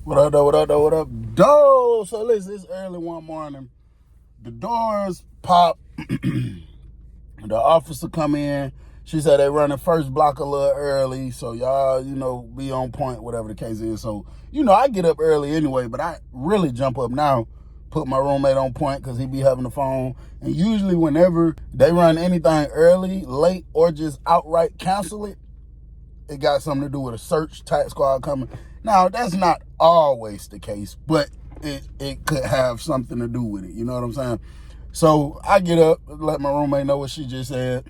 What up, though? What up, though? What up, though? So listen, it's early one morning. The doors pop. The officer come in. She said they running first block a little early, so y'all, be on point, whatever the case is. So, I get up early anyway, but I really jump up now, put my roommate on point because he be having the phone. And usually whenever they run anything early, late, or just outright cancel it, it got something to do with a search type squad coming. Now, that's not always the case, but it could have something to do with it. You know what I'm saying? So I get up, let my roommate know what she just said.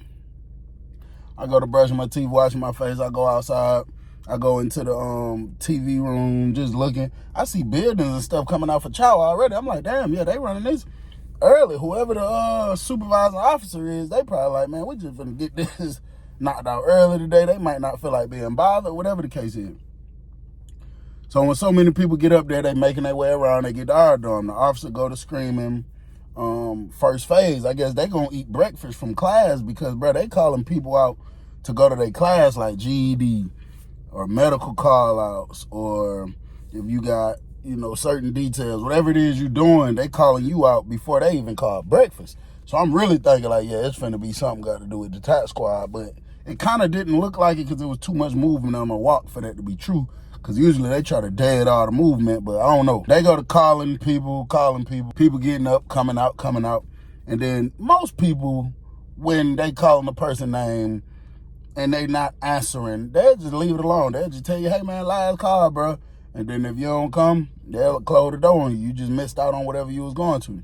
I go to brushing my teeth, washing my face. I go outside. I go into the TV room, just looking. I see buildings and stuff coming out for chow already. I'm like, damn, yeah, they running this early. Whoever the supervising officer is, they probably like, man, we just gonna get this knocked out early today. They might not feel like being bothered, whatever the case is. So when so many people get up there, they making their way around, they get the R done. The officer go to screaming. First phase, I guess they gonna eat breakfast from class because, bro, they calling people out to go to their class like GED or medical call outs, or if you got, certain details, whatever it is you doing, they calling you out before they even call breakfast. So I'm really thinking like, yeah, it's finna be something got to do with the tax squad, but it kind of didn't look like it because there was too much movement on my walk for that to be true. Because usually they try to dead all the movement, but I don't know. They go to calling people, people getting up, coming out. And then most people, when they calling the person name and they not answering, they'll just leave it alone. They'll just tell you, hey man, last call, bro. And then if you don't come, they'll close the door on you. You just missed out on whatever you was going to.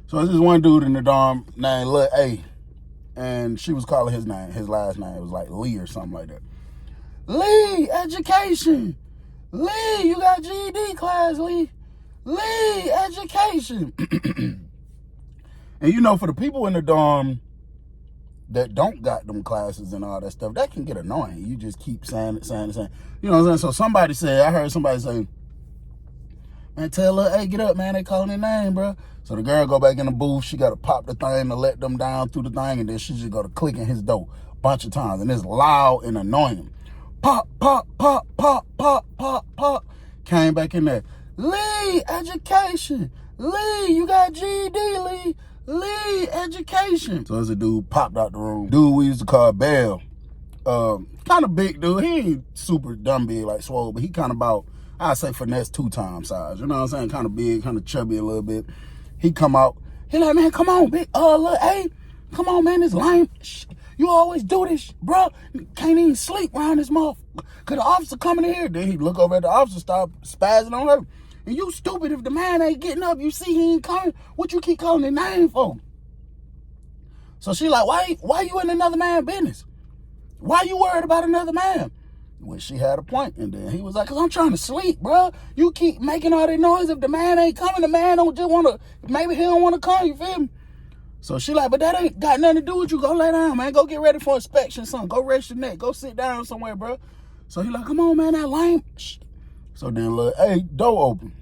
So there's this one dude in the dorm named Lil A. And she was calling his name, his last name. It was like Lee or something like that. Lee, education. Lee, you got GED class, Lee. Lee, education. And for the people in the dorm that don't got them classes and all that stuff, that can get annoying. You just keep saying it. You know what I'm saying? So I heard somebody say, man, tell her, hey, get up, man. They calling their name, bro. So the girl go back in the booth. She got to pop the thing to let them down through the thing, and then she just got to click in his door a bunch of times. And it's loud and annoying. Pop, pop, pop, pop, pop, pop, pop. Came back in there. Lee, education. Lee, you got GED, Lee. Lee, education. So there's a dude popped out the room. Dude we used to call Bell. Kind of big dude. He ain't super dumb big like Swole, but he kind of about, I'd say finesse 2 times size. You know what I'm saying? Kind of big, kind of chubby a little bit. He come out. He like, man, come on, big, look, hey. Come on, man, this lame. You always do this, bro. Can't even sleep around this motherfucker. Cause the officer coming in here. Then he look over at the officer, start spazzing on her. And you stupid, if the man ain't getting up, you see he ain't coming, what you keep calling his name for? So she like, why you in another man's business? Why you worried about another man? Well, she had a point. And then he was like, cause I'm trying to sleep, bro. You keep making all that noise. If the man ain't coming, the man don't just want to, maybe he don't want to come, you feel me? So she like, but that ain't got nothing to do with you. Go lay down, man. Go get ready for inspection, son. Go rest your neck. Go sit down somewhere, bro. So he like, come on, man, that lame. So then Lil A, door open.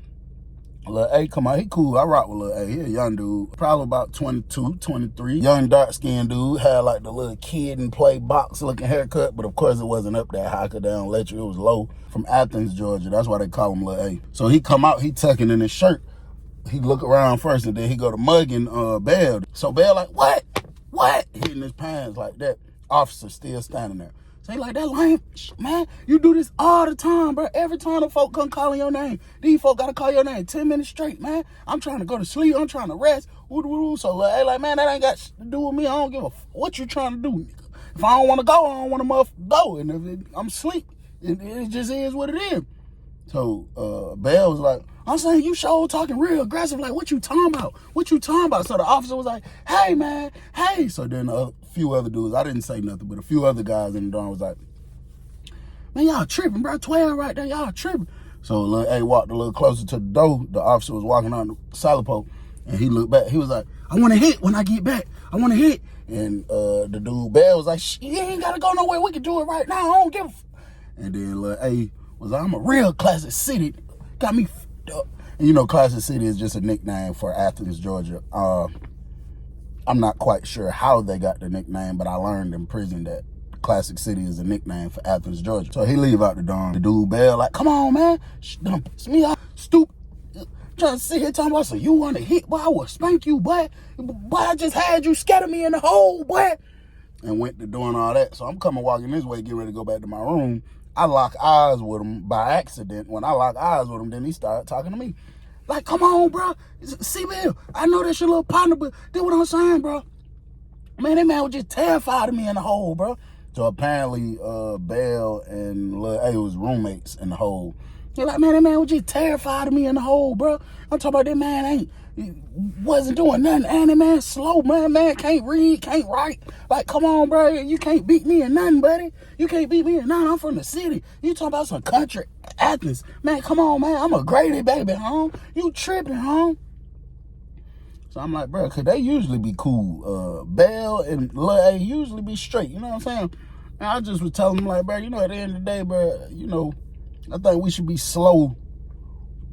Lil A come out. He cool. I rock with Lil A. He a young dude. Probably about 22, 23. Young, dark-skinned dude. Had like the little kid and play box looking haircut. But of course it wasn't up that high because they don't let you. It was low. From Athens, Georgia. That's why they call him Lil A. So he come out. He tucking in his shirt. He look around first and then he go to mugging Bell. So Bell like, what? Hitting his pants like that. Officer still standing there. So he like, that lame, man, you do this all the time, bro. Every time the folk come calling your name, these folk gotta call your name 10 minutes straight, man. I'm trying to go to sleep. I'm trying to rest. So like, man, that ain't got to do with me. I don't give a what you trying to do, nigga. If I don't want to go, I don't want to motherfucker go. And if I'm asleep, it just is what it is. So Bell was like, I'm saying you sure talking real aggressive. Like, what you talking about? So the officer was like, hey, man, hey. So then a few other dudes, I didn't say nothing, but a few other guys in the dorm was like, man, y'all tripping, bro. 12 right there, y'all tripping. So Lil A walked a little closer to the door. The officer was walking on the salad pole, and he looked back. He was like, I want to hit when I get back. I want to hit. And the dude, Bell, was like, you ain't got to go nowhere. We can do it right now. I don't give a And then Lil A was like, I'm a real Classic City. Got me f***ed up. And Classic City is just a nickname for Athens, Georgia. I'm not quite sure how they got the nickname, but I learned in prison that Classic City is a nickname for Athens, Georgia. So he leave out the dorm. The dude Bell like, come on, man. It's me, stupid. Trying to sit here talking about, so you want to hit, boy, I will spank you, boy. Boy, I just had you scatter me in the hole, boy. And went to doing all that. So I'm coming walking this way, getting ready to go back to my room. I lock eyes with him by accident. When I lock eyes with him, then he started talking to me. Like, come on, bro. See, Bill, I know that's your little partner, but do what I'm saying, bro. Man, that man was just terrified of me in the hole, bro. So apparently, Bell and Lil A was roommates in the hole. They're like, man, that man was just terrified of me in the hole, bro. I'm talking about that man wasn't doing nothing. And that man slow, man. Man can't read, can't write. Like, come on, bro. You can't beat me in nothing, buddy. You can't beat me in nothing. I'm from the city. You talking about some country Athens. Man, come on, man. I'm a Grady baby, home. You tripping, home. So I'm like, bro, cause they usually be cool. Bell and Lil A usually be straight. You know what I'm saying? And I just was telling him, like, bro, you know, at the end of the day, bro, you know, I think we should be slow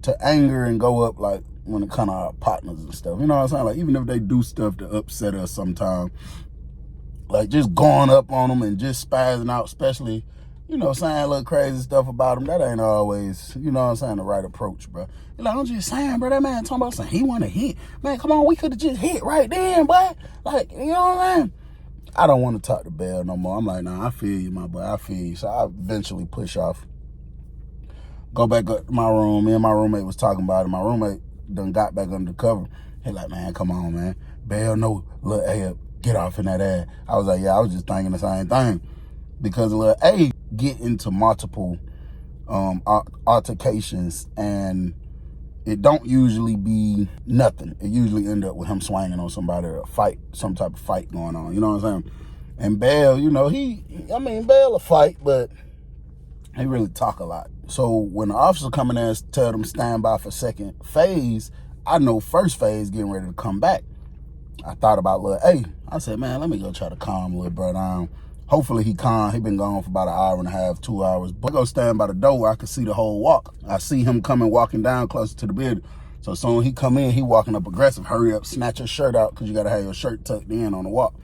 to anger and go up, like, when it comes to our partners and stuff. You know what I'm saying? Like, even if they do stuff to upset us sometimes, like, just going up on them and just spazzing out, especially, you know, saying a little crazy stuff about them, that ain't always, you know what I'm saying, the right approach, bro. You know, I'm just saying, bro, that man talking about something, he want to hit. Man, come on, we could have just hit right then, boy. Like, you know what I'm saying? I don't want to talk to Bell no more. I'm like, nah, I feel you, my boy, I feel you. So I eventually push off. Go back up to my room. Me and my roommate was talking about it. My roommate done got back under the cover. He like, man, come on, man. Bell, no, Lil A, get off in that ass. I was like, yeah, I was just thinking the same thing. Because Lil A get into multiple altercations, and it don't usually be nothing. It usually end up with him swinging on somebody or a fight, some type of fight going on. You know what I'm saying? And Bell, you know, Bell a fight, but he really talk a lot. So when the officer come in there and tell them stand by for second phase, I know first phase getting ready to come back. I thought about Lil A. I said, man, let me go try to calm little bro down. Hopefully he calm. He been gone for about an hour and a half, 2 hours. But I go stand by the door where I can see the whole walk. I see him walking down closer to the building. So as soon as he come in, he walking up aggressive. Hurry up, snatch your shirt out, because you got to have your shirt tucked in on the walk.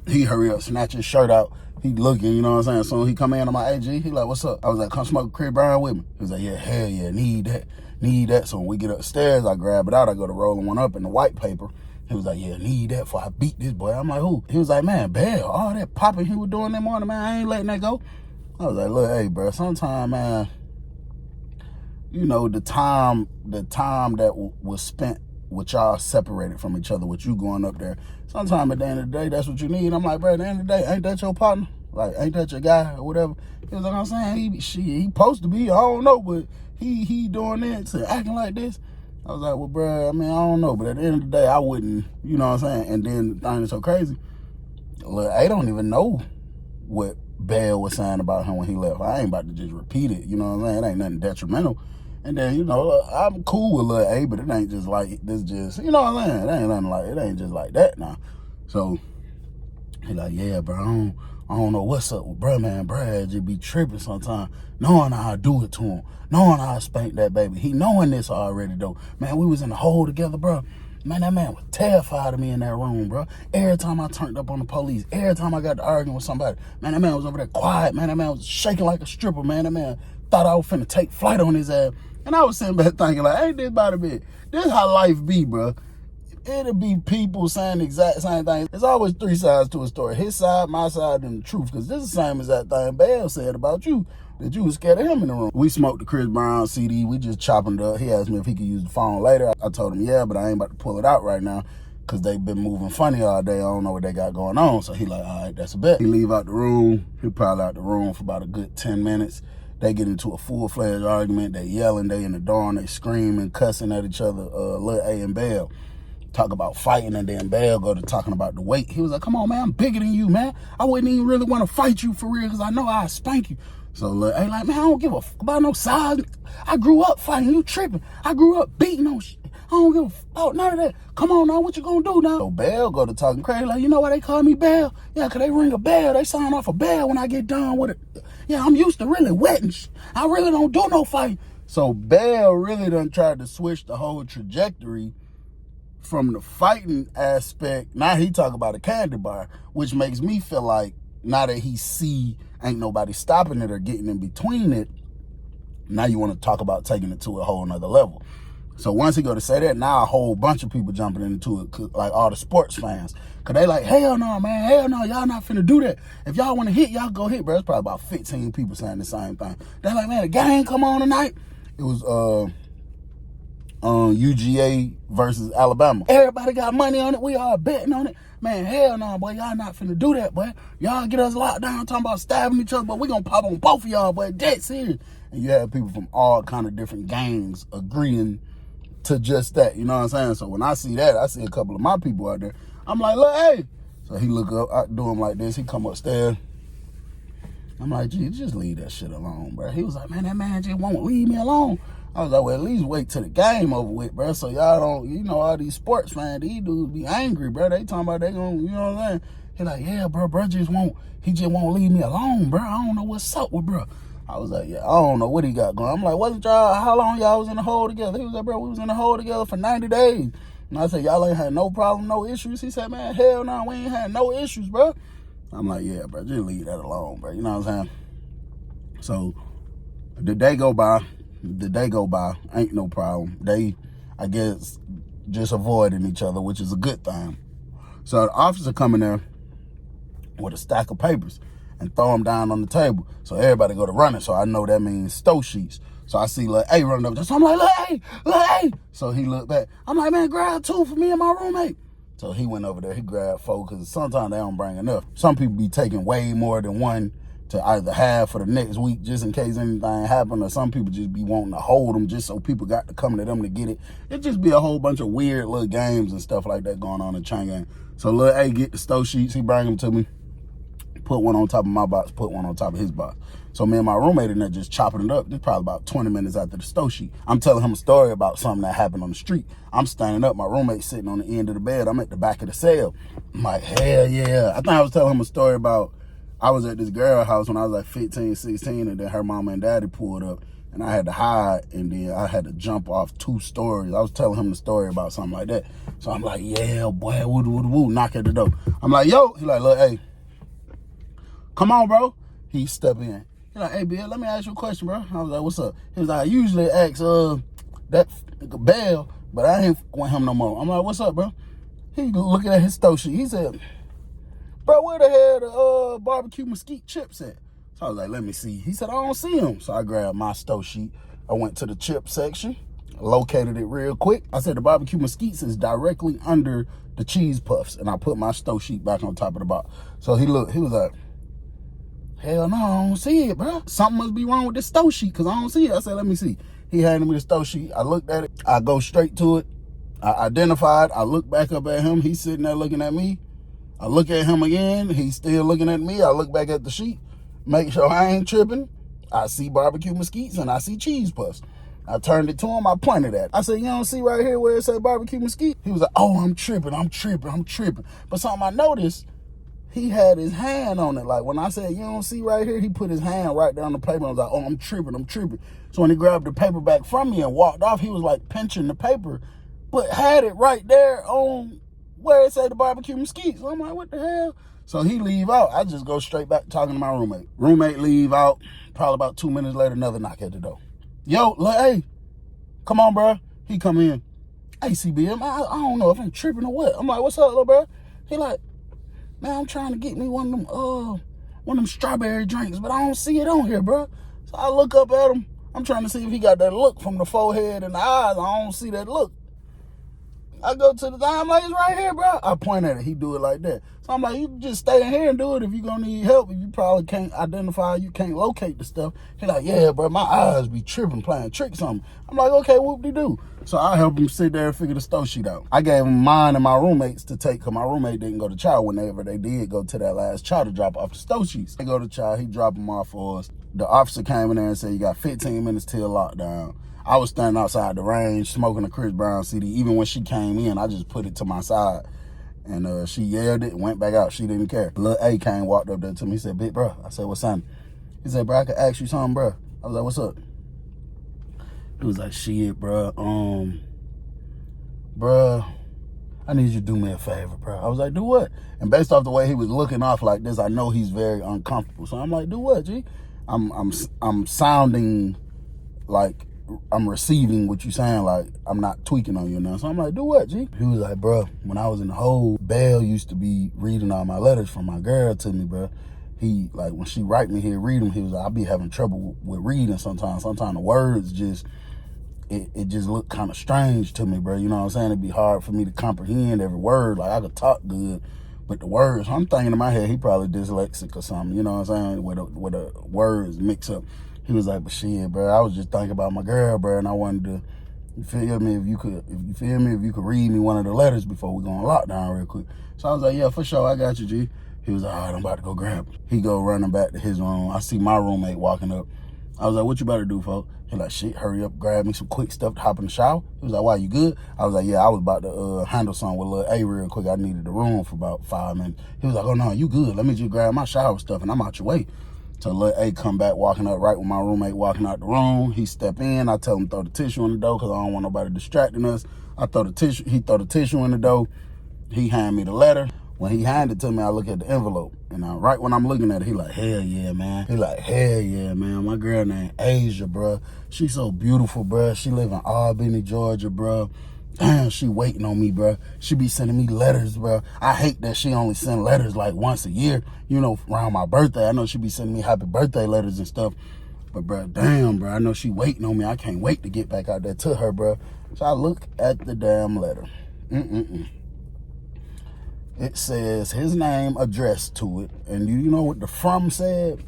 He hurry up, snatch his shirt out. He looking, you know what I'm saying? So he come in on my AG, he like, what's up? I was like, come smoke a Chris Brown with me. He was like, yeah, hell yeah, need that. So when we get upstairs, I grab it out, I go to rolling one up in the white paper. He was like, yeah, need that before I beat this boy. I'm like, who? He was like, man, Bell, all that popping he was doing that morning, man, I ain't letting that go. I was like, look, hey, bro, sometime, man, you know, the time that was spent with y'all separated from each other, with you going up there, sometime at the end of the day, that's what you need. I'm like, bro, at the end of the day, ain't that your partner? Like, ain't that your guy or whatever? He was like, I'm saying, he supposed to be, I don't know, but he doing that, so acting like this. I was like, well, bro, I mean, I don't know, but at the end of the day, I wouldn't, you know what I'm saying? And then the thing is so crazy, look, I don't even know what Bell was saying about him when he left. I ain't about to just repeat it, you know what I'm saying? It ain't nothing detrimental. And then, you know, I'm cool with Lil A, but it ain't just like, this just, you know what I'm saying? It ain't nothing like, it ain't just like that now. So, he like, yeah, bro, I don't know what's up with bro, man. Bro just be tripping sometimes, knowing how I do it to him, knowing how I spank that baby. He knowing this already, though. Man, we was in the hole together, bro. Man, that man was terrified of me in that room, bro. Every time I turned up on the police, every time I got to arguing with somebody, man, that man was over there quiet, man. That man was shaking like a stripper, man. That man thought I was finna take flight on his ass. And I was sitting back thinking, like, ain't this about a bit? This how life be, bro. It'll be people saying the exact same thing. There's always three sides to a story. His side, my side, and the truth. Because this is the same as that thing Bell said about you, that you was scared of him in the room. We smoked the Chris Brown CD. We just chopping it up. He asked me if he could use the phone later. I told him, yeah, but I ain't about to pull it out right now because they've been moving funny all day. I don't know what they got going on. So he like, all right, that's a bet. He leave out the room. He probably out the room for about a good 10 minutes. They get into a full-fledged argument. They yelling. They in the dorm. They screaming, cussing at each other, Lil A and Bell. Talk about fighting, and then Bell go to talking about the weight. He was like, come on, man, I'm bigger than you, man. I wouldn't even really want to fight you for real because I know I'd spank you. So Lil A like, man, I don't give a fuck about no size. I grew up fighting. You tripping. I grew up beating on shit. I don't give a fuck about none of that. Come on now, what you gonna do now? So Bell go to talking crazy, like, you know why they call me Bell? Yeah, because they ring a bell. They sign off a bell when I get done with it. Yeah, I'm used to really wetting shit. I really don't do no fighting. So Bell really done tried to switch the whole trajectory from the fighting aspect. Now he talk about a candy bar, which makes me feel like now that he see ain't nobody stopping it or getting in between it, now you want to talk about taking it to a whole nother level. So once he go to say that, now a whole bunch of people jumping into it, like all the sports fans. Because they like, hell no, man, hell no, y'all not finna do that. If y'all want to hit, y'all go hit, bro. It's probably about 15 people saying the same thing. They're like, man, the game come on tonight. It was UGA versus Alabama. Everybody got money on it. We all betting on it. Man, hell no, boy. Y'all not finna do that, boy. Y'all get us locked down talking about stabbing each other, but we gonna pop on both of y'all, boy. Dead serious. And you have people from all kind of different gangs agreeing to just that, you know what I'm saying? So when I see that, I see a couple of my people out there. I'm like, look, hey. So he look up, I do him like this. He come upstairs. I'm like, gee, just leave that shit alone, bro. He was like, man, that man just won't leave me alone. I was like, well, at least wait till the game over with, bro. So y'all don't, you know, all these sports fans, these dudes be angry, bro. They talking about they gonna, you know what I'm saying? He like, yeah, bro just won't leave me alone, bro. I don't know what's up with bro. I was like, yeah, I don't know what he got going. I'm like, wasn't y'all, how long y'all was in the hole together? He was like, bro, we was in the hole together for 90 days. And I said, y'all ain't had no problem, no issues? He said, man, hell no, we ain't had no issues, bro. I'm like, yeah, bro, just leave that alone, bro. You know what I'm saying? So the day go by, ain't no problem. They, I guess, just avoiding each other, which is a good thing. So the officer come in there with a stack of papers and throw them down on the table. So everybody go to running. So I know that means stow sheets. So I see Lil A running up there. So I'm like, Lil A. So he looked back. I'm like, man, grab 2 for me and my roommate. So he went over there. He grabbed 4 because sometimes they don't bring enough. Some people be taking way more than one to either have for the next week just in case anything happen, or some people just be wanting to hold them just so people got to come to them to get it. It just be a whole bunch of weird little games and stuff like that going on in Chain Gang. So Lil A get the stow sheets. He bring them to me. Put one on top of my box, put one on top of his box. So me and my roommate in there just chopping it up. This probably about 20 minutes after the stow sheet. I'm telling him a story about something that happened on the street. I'm standing up, my roommate's sitting on the end of the bed. I'm at the back of the cell. I'm like, hell yeah. I think I was telling him a story about I was at this girl house when I was like 15, 16, and then her mama and daddy pulled up, and I had to hide, and then I had to jump off 2 stories. I was telling him the story about something like that. So I'm like, yeah, boy, woo, knock at the door. I'm like, yo. He like, look, hey, come on, bro. He step in. He like, hey, Bill, let me ask you a question, bro. I was like, what's up? He was like, I usually ask that Bell, but I ain't want him no more. I'm like, what's up, bro? He looking at his stow sheet. He said, bro, where the hell the barbecue mesquite chips at? So I was like, let me see. He said, I don't see them. So I grabbed my stow sheet. I went to the chip section, located it real quick. I said, the barbecue mesquites is directly under the cheese puffs. And I put my stow sheet back on top of the box. So he looked, he was like, hell no, I don't see it, bro. Something must be wrong with this stow sheet because I don't see it. I said, let me see. He handed me the stow sheet. I looked at it. I go straight to it. I identified. I look back up at him. He's sitting there looking at me. I look at him again. He's still looking at me. I look back at the sheet, make sure I ain't tripping. I see barbecue mesquites and I see cheese puffs. I turned it to him. I pointed at it. I said, you don't see right here where it said barbecue mesquite? He was like, oh, I'm tripping. But something I noticed, he had his hand on it. Like when I said, you don't see right here, he put his hand right there on the paper. I was like, oh, I'm tripping. So when he grabbed the paper back from me and walked off, he was like pinching the paper, but had it right there on where it said the barbecue mesquite. So I'm like, what the hell? So he leave out. I just go straight back talking to my roommate. Roommate leave out. Probably about 2 minutes later, another knock at the door. Yo, like, hey, come on, bro. He come in. Hey, CBM, I don't know if I'm tripping or what. I'm like, what's up, little bro? He like, man, I'm trying to get me one of them strawberry drinks, but I don't see it on here, bro. So I look up at him. I'm trying to see if he got that look from the forehead and the eyes. I don't see that look. I go to the thing, I'm like, it's right here, bro. I point at it, he do it like that. So I'm like, you can just stay in here and do it if you're gonna need help. If you probably can't identify, you can't locate the stuff. He like, yeah, bro, my eyes be tripping, playing tricks on me. I'm like, okay, whoop-de-doo. So I help him sit there and figure the stow sheet out. I gave him mine and my roommates to take, because my roommate didn't go to chow whenever they did go to that last chow to drop off the stow sheets. They go to chow, he dropped them off for us. The officer came in there and said, you got 15 minutes till lockdown. I was standing outside the range smoking a Chris Brown CD. Even when she came in, I just put it to my side. And she yelled it and went back out. She didn't care. Lil A came, walked up there to me. He said, big bro. I said, what's up? He said, bro, I could ask you something, bro. I was like, what's up? He was like, shit, bro. Bro, I need you to do me a favor, bro. I was like, do what? And based off the way he was looking off like this, I know he's very uncomfortable. So I'm like, do what, G? I'm sounding like I'm receiving what you saying, like I'm not tweaking on you now. So I'm like, do what, G? He was like, bro, when I was in the hole, Belle used to be reading all my letters from my girl to me, bro. He, like, when she write me here, read them, he was like, I be having trouble with reading sometimes. Sometimes the words just, it just looked kind of strange to me, bro. You know what I'm saying? It'd be hard for me to comprehend every word. Like, I could talk good, but the words, I'm thinking in my head, he probably dyslexic or something, you know what I'm saying? Where the words mix up. He was like, but shit, bro, I was just thinking about my girl, bro, and I wanted to, you feel me, if you could read me one of the letters before we go on lockdown real quick. So I was like, yeah, for sure, I got you, G. He was like, all right, I'm about to go grab him. He go running back to his room. I see my roommate walking up. I was like, what you about to do, folks? He like, shit, hurry up, grab me some quick stuff to hop in the shower. He was like, why, you good? I was like, yeah, I was about to handle something with little A real quick. I needed the room for about 5 minutes. He was like, oh, no, you good. Let me just grab my shower stuff, and I'm out your way. So little A come back walking up right with my roommate walking out the room. He step in. I tell him throw the tissue on the door because I don't want nobody distracting us. I throw the tissue. He throw the tissue in the door. He hand me the letter. When he handed it to me, I look at the envelope. And right when I'm looking at it, he like, hell yeah, man. He like, hell yeah, man. My girl named Asia, bro. She so beautiful, bro. She live in Albany, Georgia, bro. Damn, she waiting on me, bro. She be sending me letters, bro. I hate that she only send letters like once a year, you know, around my birthday. I know she be sending me happy birthday letters and stuff. But, bro, damn, bro, I know she waiting on me. I can't wait to get back out there to her, bro. So I look at the damn letter. It says his name addressed to it. And you know what the from said?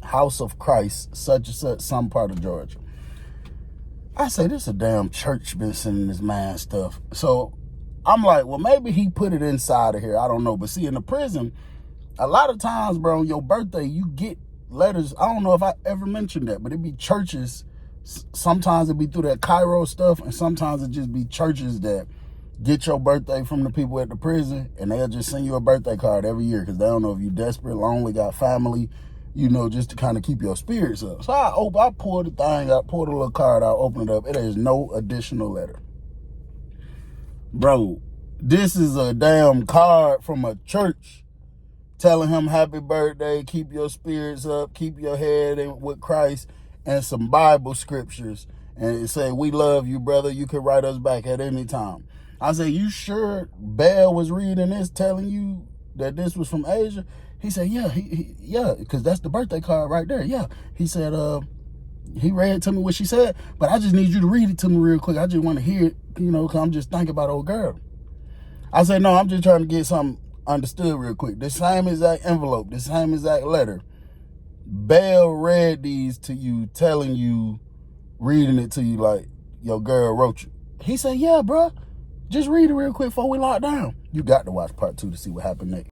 House of Christ, such and such, some part of Georgia. I say, this a damn church been sending this man stuff. So I'm like, well, maybe he put it inside of here. I don't know. But see, in the prison, a lot of times, bro, on your birthday, you get letters. I don't know if I ever mentioned that, but it be churches. Sometimes it be through that Cairo stuff, and sometimes it just be churches that get your birthday from the people at the prison, and they'll just send you a birthday card every year because they don't know if you desperate, lonely, got family, you know, just to kind of keep your spirits up. So I pulled the thing out, pulled a little card out, opened it up. It is no additional letter. Bro, this is a damn card from a church telling him happy birthday, keep your spirits up, keep your head in with Christ, and some Bible scriptures. And it say, we love you, brother. You can write us back at any time. I said, you sure Belle was reading this, telling you that this was from Asia? He said, yeah, yeah, because that's the birthday card right there. Yeah. He said, he read to me what she said, but I just need you to read it to me real quick. I just want to hear it, you know, because I'm just thinking about old girl. I said, no, I'm just trying to get something understood real quick. The same exact envelope, the same exact letter. Belle read these to you, telling you, reading it to you like your girl wrote you. He said, yeah, bro. Just read it real quick before we lock down. You got to watch part 2 to see what happened next.